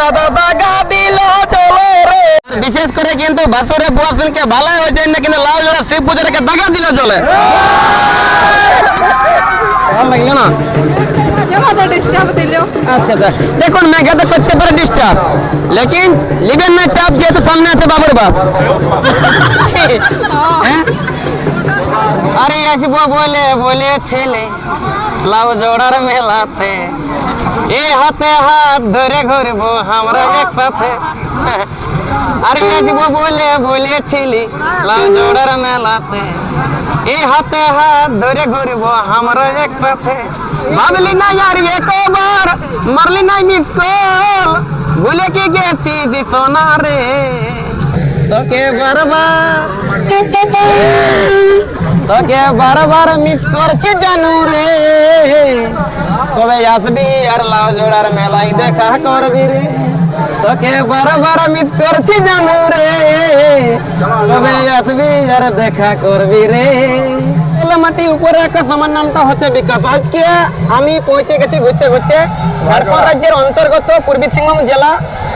চাঁদা দাগা দিল চলো রে। বিশেষ করে কিন্তু বাসুরে বুয়াশনকে ভালো হয়ে যায় না, কিন্তু লাউ জোড়া শিব পুজোটাকে দাগা দিলে চলে। ভালো লাগলো না? ডিস্টার্ব দিল। আচ্ছা আচ্ছা, দেখুন মেঘা তো করতে পারে ডিস্টার্ব, লেকিন লিবেন না চাপ, যেহেতু সামনে আছে বাবুর বাপ। হ্যাঁ? আরে আসবো বলে বলে ছেলে লাউ জোড়ার মেলাতে, এ হাতে হাত ধরে ঘুরবো আমরা একসাথে। আরে আসবো বলে বলেছিলি লাউ জোড়ার মেলাতে, এ হাতে হাত ধরে ঘুরবো আমরা একসাথে। ভাবলি না यार একবার, মারলি না মিস কল, ভুলে কি গেছি সোনা রে তোকে বারবার, তোকে বারবার মিস করছি জানু রে। কবে আসবি আর লাউ জোড়ার মেলায় দেখা করবি রে, তোকে বারবার মিস করছি জানু রে। কবে আসবি আর দেখা করবি রে। মাটি উপরে আকাশ, আমার নামটা হচ্ছে বিকাশ। আজকে আমি পৌঁছে গেছি ঘুরতে ঘুরতে ঝাড়খণ্ড রাজ্যের অন্তর্গত পূর্বী সিংভূম জেলা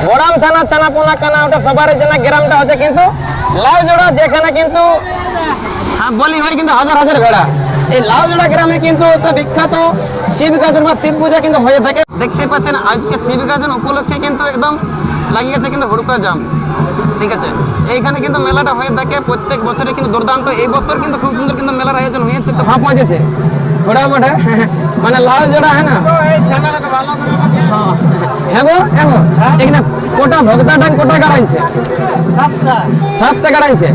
বড়াম থানা চানাপোনা কানা, ওটা সবার জানা গ্রামটা হচ্ছে কিন্তু লাউজোড়া, যেখানে কিন্তু বলি হয় কিন্তু হাজার হাজার ভেড়া। এই লাউজোড়া গ্রামে কিন্তু বিখ্যাত শিব গাজন বা শিব পূজা কিন্তু হয়ে থাকে। দেখতে পাচ্ছেন আজকে শিব গাজন উপলক্ষে কিন্তু একদম লাগিয়েছে কিন্তু হুড়কা জাম। ঠিক আছে, এইখানে কিন্তু মেলাটা হয়ে থাকে প্রত্যেক বছরে কিন্তু দুর্দান্ত। এই বছর কিন্তু খুব সুন্দর কিন্তু মেলার আয়োজন হয়েছে। তো ভাব মজেছে ঘোড়া মোটা মানে লাউ জোড়া হ্যাঁ না। হ্যাঁ গো এখানে কোটা ভক্তা ডান কোটা গাড়াইছে, সাতটা গাড়াইছে।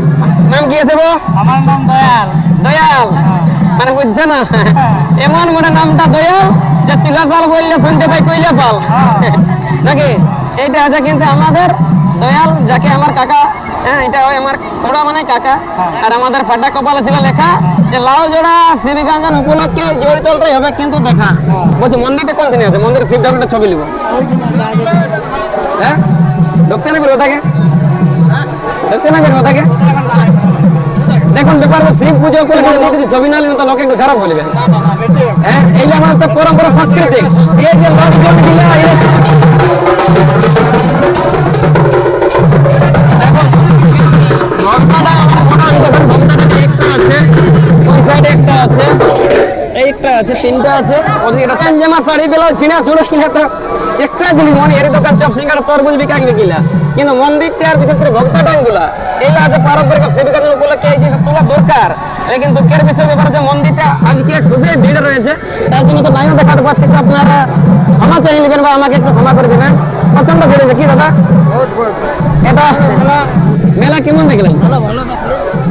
নাম কি আছে গো? আমার নাম দয়াল। দয়াল মানে বুঝছে না, এমন মনে নামটা দয়াল যে চিলা পাল বললে শুনতে পাই কইলে পাল নাকি। এইটা আছে কিন্তু আমাদের দয়াল, যাকে আমার কাকা, হ্যাঁ এটা ওই আমার খোড়া মানে কাকা। আর আমাদের ফাটা কপালে ছিল লেখা যে লাউ জোড়া শিবগাঞ্জন উপলক্ষে জড়ি তলটাই হবে কিন্তু দেখা। বলছি মন্দিরটা কোন দিনে আছে? মন্দিরের শিব ঠাকুরটা ছবি লিব, হ্যাঁ ঢুকতে না বেরো থাকে, ঢুকতে না বেরো থাকে। দেখুন ব্যাপার শিব পুজো করে যদি ছবি না নিলে তো লোকে একটু খারাপ বলবে। হ্যাঁ এই আমাদের তো পরম্পরা সাংস্কৃতিক। এই যে লোকজন দিলা একটা আছে, তিনটা আছে, ওদিকে একটা পাঞ্জামা শাড়ি পেলো চিনা চুড়ো কিনা তো একটা জিনিস মনে এর দোকান চপ সিঙ্গার তরমুজ বিকাকবে কিলা, কিন্তু মন্দিরটা আর বিশেষ করে ভক্ত ডাঙ্গুলা এইগুলা আছে পারম্পরিক শিবিকাদের উপলক্ষে এই জিনিস তোলা দরকার। লেকিন দুঃখের বিষয় ব্যাপার যে মন্দিরটা আজকে খুবই ভিড় রয়েছে, তার জন্য তো নাইও দেখাতে পারছি। তো আপনারা ক্ষমা চেয়ে নেবেন বা আমাকে একটু ক্ষমা করে দেবেন। প্রচন্ড ভিড় হয়েছে কি দাদা? এটা মেলা কেমন দেখলেন?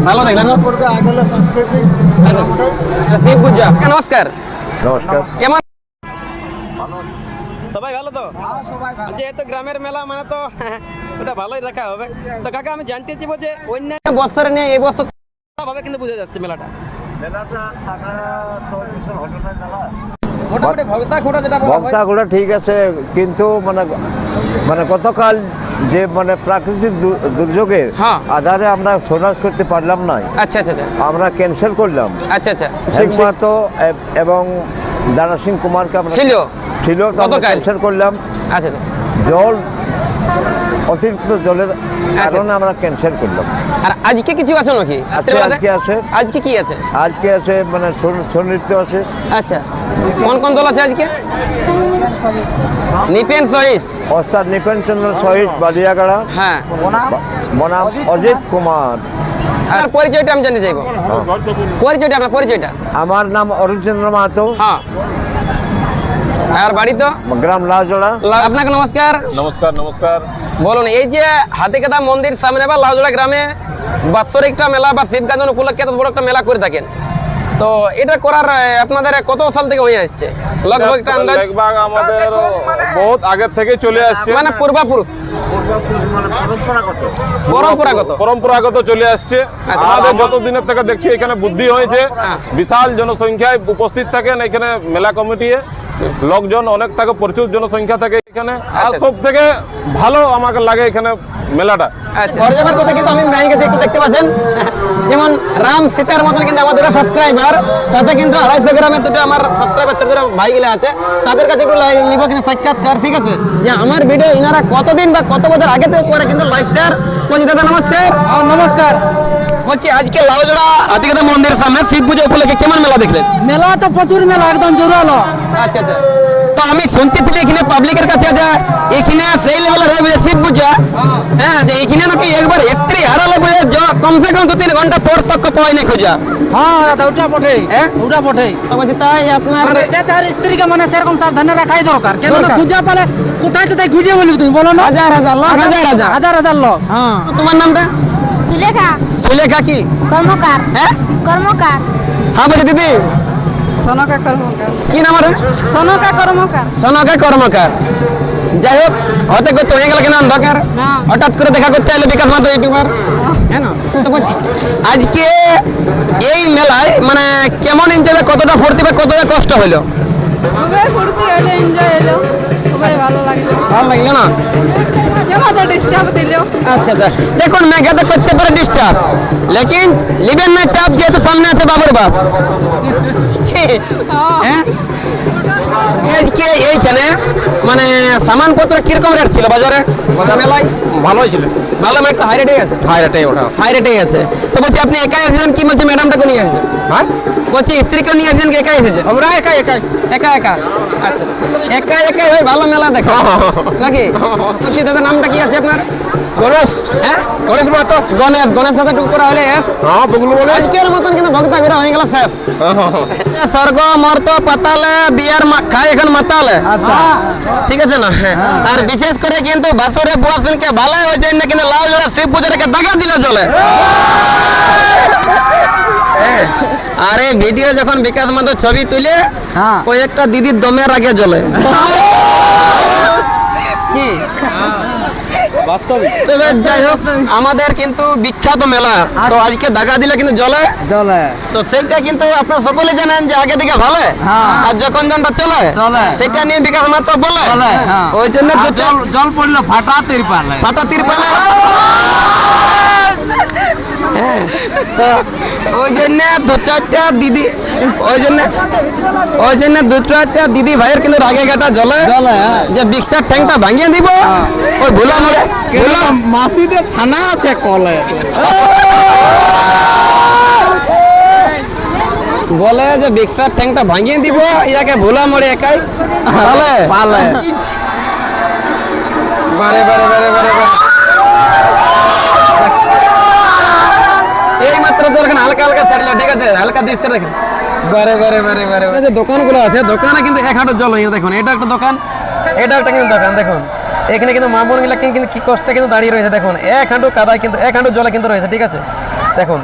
ভালো দেখলেন। শিব পূজা। নমস্কার। নমস্কার। কেমন সবাই? ভালো তো? যেহেতু গ্রামের মেলা মানে তো ওটা ভালোই দেখা হবে। তো কাকা আমি জানতে চাইবো যে অন্যান্য বছরে নিয়ে এই বছর ভাবে কিন্তু বোঝা যাচ্ছে মেলাটা মোটামুটি ভক্তা খোঁড়া যেটা ভক্তা খোঁড়া ঠিক আছে, কিন্তু মানে গতকাল যে মানে প্রাকৃতিক দুর্যোগের আধারে আমরা সোনাস করতে পারলাম না। আচ্ছা আচ্ছা আচ্ছা, আমরা ক্যান্সেল করলাম। আচ্ছা আচ্ছা, সিং মাহাতো এবং দানা সিং কুমারকে ছিল ক্যান্সেল করলাম। আচ্ছা আচ্ছা, জল অতিরিক্ত জলের কারণে আমরা ক্যান্সেল করলাম। আর আজকে কিছু আছে নাকি? আজকে আছে। আজকে কি আছে? আজকে আছে মানে ছৌ নৃত্য আছে। আচ্ছা, কোন কোন দল আছে আজকে? নিপেন সহিস, ওস্তাদ নিপেন চন্দ্র সহিস বালিয়াগাড়া, হ্যাঁ বনাম অজিত কুমার। আর পরিচয়টা আমি জানতে চাইবো। পরিচয়টা আপনার পরিচয়টা? আমার নাম অরুণ চন্দ্র মাহাতো। হ্যাঁ, আর বাড়ি তো গ্রাম লাউজোড়া। আপনাকে নমস্কার। নমস্কার। নমস্কার। বলুন, এই যে হাতিকাদা মন্দির সামনে বা লাউজোড়া গ্রামে বাৎসরিকটা মেলা বা শিবগাজন উপলক্ষে এত বড় একটা মেলা করে থাকেন, তো এটা করার আপনাদের কত সাল থেকে হয়ে আসছে? লগভগ একটা আন্দাজ? আমাদের বহুত আগে থেকে চলে আসছে, মানে পূর্বাপুরুষ পরম্পরাগত চলে আসছে। আমাদের যত দিনের থেকে দেখছি এখানে বুদ্ধি হয়েছে, বিশাল জনসংখ্যায় উপস্থিত থাকেন এখানে মেলা কমিটি, লোকজন অনেক থাকে, প্রচুর জনসংখ্যা থাকে। এখানে আর সব থেকে ভালো আমাকে লাগে এখানে মেলাটা। আচ্ছা, ঘর যাবার কথা কিন্তু আমি ব্যাংকে একটু দেখতে পাচ্ছেন, যেমন রাম সীতার মতন কিন্তু আমাদের সাবস্ক্রাইবার, সাথে কিন্তু 250 গ্রামের দুটো আমার সাবস্ক্রাইবার ছোট ভাইগুলো আছে, তাদের কাছে একটু নিব কিন্তু সাক্ষাৎকার, ঠিক আছে? যে আমার ভিডিও ইনারা কতদিন বা কত বছর আগে থেকে করে কিন্তু লাইক শেয়ার। বলছি দাদা নমস্কার। নমস্কার। বলছি আজকে লাউজোড়া হাতিগাদা মন্দিরের সামনে শিব পুজো উপলক্ষে কেমন মেলা দেখলেন? মেলা তো প্রচুর মেলা, একদম জোরালো। আচ্ছা আচ্ছা, তো আমি শুনতেছিলি এখানে পাবলিকের কাছে যে এখানে সেই লেভেলের হবে শিব পূজা, হ্যাঁ, যে এখানে নাকি একবার স্ত্রী হারালে বলে কমসে কম 2-3 ঘন্টা পর তক পাওয়াই না খোঁজা। হ্যাঁ দাদা, ওটা বটে, হ্যাঁ ওটা বটে। তো বলছি তাই আপনার তার স্ত্রীকে মানে সেরকম সাবধানে রাখাই দরকার, কেন খুঁজে পালে কোথায় কোথায় খুঁজে বলি তুমি বলো না? হাজার হাজার লোক, হাজার হাজার লোক। হ্যাঁ, তোমার নামটা? সুলেখা সুলেখা কি কর্মকার। হ্যাঁ কর্মকার। হ্যাঁ বলছি দিদি সনকা কর্মকার। কি নাম রে? সনকা কর্মকার। সনকা কর্মকার। যাই হোক, হতে করতে হয়ে গেল কেন অন্ধকার, হ্যাঁ। হঠাৎ করে দেখা করতে এলো বিকাশ মাত্র ইউটিউবার, হ্যাঁ না? তো বলছি আজকে এই মেলায় মানে কেমন এনজয়, কতটা ফুর্তি বা কতটা কষ্ট হলো? খুবই ফুর্তি হইলো, এনজয় হইলো, খুবই ভালো লাগলো। ভালো লাগলো না? জমাতে ডিস্টার্ব দিল। আচ্ছা আচ্ছা, দেখুন মেঘাতে করতে পারে ডিস্টার্ব, লেকিন লিবেন না চাপ, যেহেতু সামনে আছে বাবুর বাপ। হ্যাঁ, আজকে এইখানে মানে সামানপত্র কিরকম রেট ছিল বাজারে? মেলায় ভালোই ছিল, ভালো, একটা হাই রেটে আছে, হাই রেটে ওটা। হাই রেটে আছে। তো বলছি আপনি একাই এসেছেন কি বলছি ম্যাডামটাকে নিয়ে আসছেন? হ্যাঁ, বলছি স্ত্রীকে নিয়ে আসছেন কি একাই এসেছেন? আমরা একাই একাই একা একা, আচ্ছা একা একাই ভাই ভালো মেলা দেখো নাকি? বলছি দাদা নামটা কি আছে আপনার? গণেশ। হ্যাঁ, গণেশ মাতো। গণেশ। গণেশ সাথে টুক করা হলে এস। হ্যাঁ, বগুলো বলে। আজকের মতন কিন্তু ভক্তা ঘুরা হয়ে গেল শেষ। স্বর্গ মর্ত পাতালে বিয়ার খায় এখন মাতালে, ঠিক আছে না? হ্যাঁ, আর বিশেষ করে কিন্তু বাসরে বুয়া সিনকে ভালো হয়ে যায় না, কিন্তু লাল জোড়া শিব পূজাটাকে দাগা দিলে চলে। হ্যাঁ, আরে ভিডিও যখন বিকাশ মাত্র ছবি তুলে কয়েকটা দিদির দমের আগে জ্বলে কি? তবে যাই হোক, আমাদের কিন্তু বিখ্যাত মেলা, তো আজকে দাগা দিলে কিন্তু জ্বলে। তো সেইটা কিন্তু আপনারা সকলে জানেন যে আগে দিকে ভালো, আর যখন যনটা চলে সেটা নিয়ে বিকাশ মাত্র বলে, ওই জন্য জল পড়লো ফাটা তিরপালে। পাতা তিরপালে। হ্যাঁ, তো ওই জন্য 2-4টা দিদি, ওই জন্য 2-4টা দিদি ভাইয়ের কিন্তু রাগে গাটা জ্বলে, যে বিক্সার ট্যাঙ্কটা ভাঙিয়ে দিব ওই ভোলা মোড়ে। মাসিদের ছানা আছে কলে। বলে যে বিক্সার ট্যাঙ্কটা ভাঙিয়ে দিব, ইয়াকে ভোলা মোড়ে একাই পালে। বারে বারে বারে বারে এই মাত্র তো এখানে হালকা হালকা ছাড়লো, ঠিক আছে? হালকা দিচ্ছে দেখেন, বারে বারে বারে বারে যে দোকানগুলো আছে, দোকানে কিন্তু এক হাঁটু জল হয়ে, দেখুন এটা একটা দোকান, এটা একটা কিন্তু দোকান, দেখুন এখানে কিন্তু মা বোন গুলা কিন্তু কি কষ্টে কিন্তু দাঁড়িয়ে রয়েছে, দেখুন এক হাঁটু কাদায় কিন্তু এক হাঁটু জলে কিন্তু রয়েছে, ঠিক আছে? দেখুন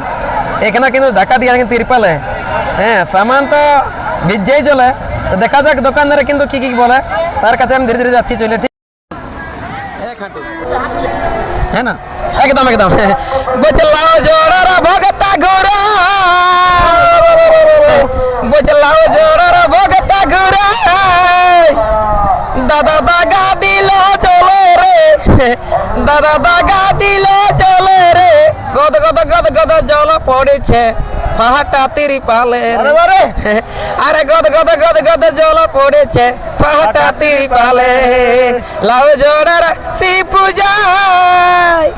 এখানে কিন্তু ঢাকা দিয়ে কিন্তু তিরপালে, হ্যাঁ, সামান তো ভিজেই চলে। তো দেখা যাক দোকানদারে কিন্তু কি কি বলে, তার কাছে আমি ধীরে ধীরে যাচ্ছি চলে, ঠিক? এক হাঁটু, হ্যাঁ না? একদম একদম। বুঝলাও জোড়ার ভগতা ঘোরা, বুঝলাও জোড়ার ভগতা ঘোরা, দাদা দাগা দিল চলে রে, দাদা দাগা দিল চলে রে, গদ গদ গদ গদ জল পড়েছে ফাটা তিরপালে রে, আরে গদ গদ গদ গদ জল পড়েছে ফাটা তিরপালে, লাউ জোড়ার শিব পূজায়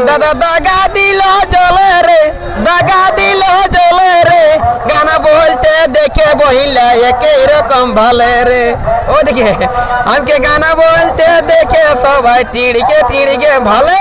দাদা দাগা দিল চলে রে, দাগা দিল চলে রে, গানা বলতে দেখে বহিলা একই রকম ভালে রে। ও দেখে আমাকে গানা বলতে দেখে সবাই টিড়কে টিড়কে ভালে।